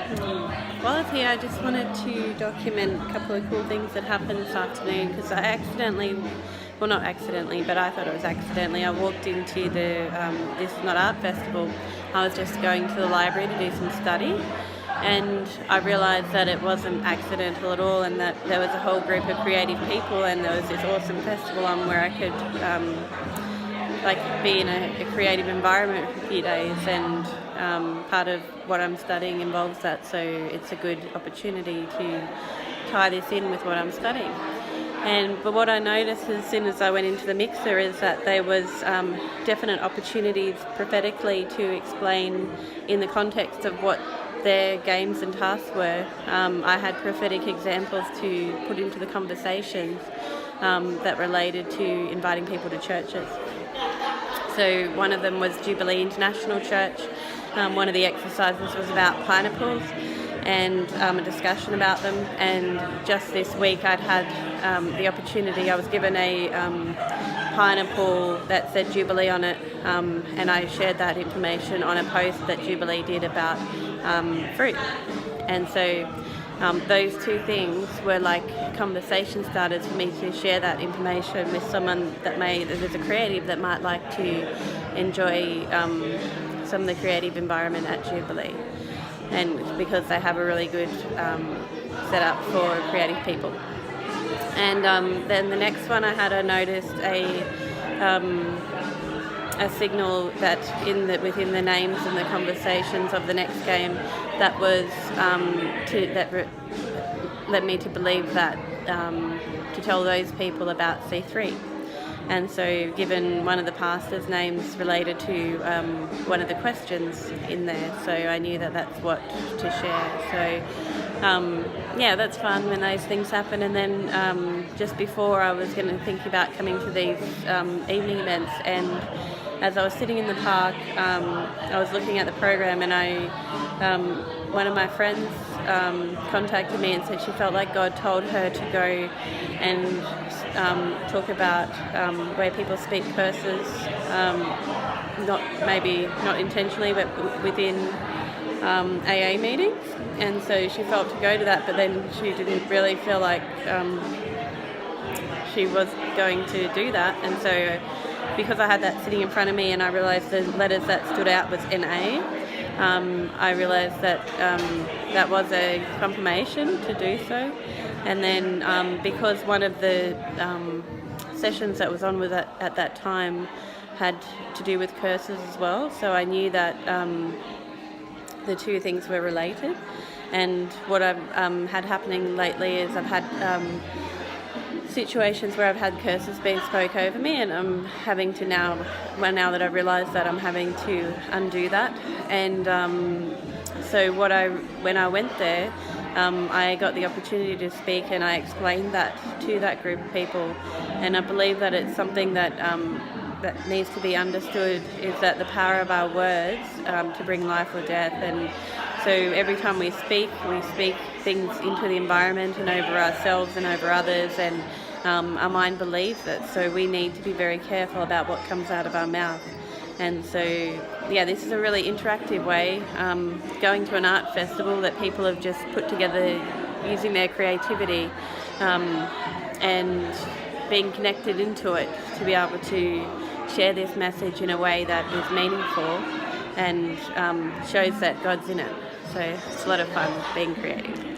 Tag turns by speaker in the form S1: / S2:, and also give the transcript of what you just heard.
S1: While I was here, I just wanted to document a couple of cool things that happened this afternoon because I accidentally, well, not accidentally, but I thought it was accidentally. I walked into the This is Not Art Festival. I was just going to the library to do some study, and I realised that it wasn't accidental at all, and that there was a whole group of creative people, and there was this awesome festival on where I could be in a creative environment for a few days, and part of what I'm studying involves that, so it's a good opportunity to tie this in with what I'm studying. But what I noticed as soon as I went into the mixer is that there was definite opportunities prophetically to explain in the context of what their games and tasks were. I had prophetic examples to put into the conversations that related to inviting people to churches. So one of them was Jubilee International Church. One of the exercises was about pineapples and a discussion about them. And just this week I'd had the opportunity, I was given a pineapple that said Jubilee on it, and I shared that information on a post that Jubilee did about fruit. And so those two things were like conversation starters for me to share that information with someone that there's a creative that might like to enjoy some of the creative environment at Jubilee, and because they have a really good setup for creative people. And then the next one I noticed a signal that within the names and the conversations of the next game that was led me to believe that to tell those people about C3. And so given one of the pastors' names related to one of the questions in there, so I knew that that's what to share. So that's fun when those things happen. And then just before I was going to think about coming to these evening events, and as I was sitting in the park, I was looking at the program, and one of my friends contacted me and said she felt like God told her to go and talk about where people speak curses, not intentionally, but within AA meetings. And so she felt to go to that, but then she didn't really feel like she was going to do that. And so because I had that sitting in front of me and I realised the letters that stood out was NA, I realised that that was a confirmation to do so. And then because one of the sessions that was on with at that time had to do with curses as well, so I knew that the two things were related. And what I've had happening lately is I've had situations where I've had curses being spoke over me, and I'm having to now that I've realised that, I'm having to undo that. And so when I went there, I got the opportunity to speak, and I explained that to that group of people. And I believe that it's something that that needs to be understood, is that the power of our words to bring life or death. And so every time we speak things into the environment and over ourselves and over others, and our mind believes it. So we need to be very careful about what comes out of our mouth. And so, this is a really interactive way, going to an art festival that people have just put together using their creativity, and being connected into it to be able to share this message in a way that is meaningful and shows that God's in it. So it's a lot of fun being creative.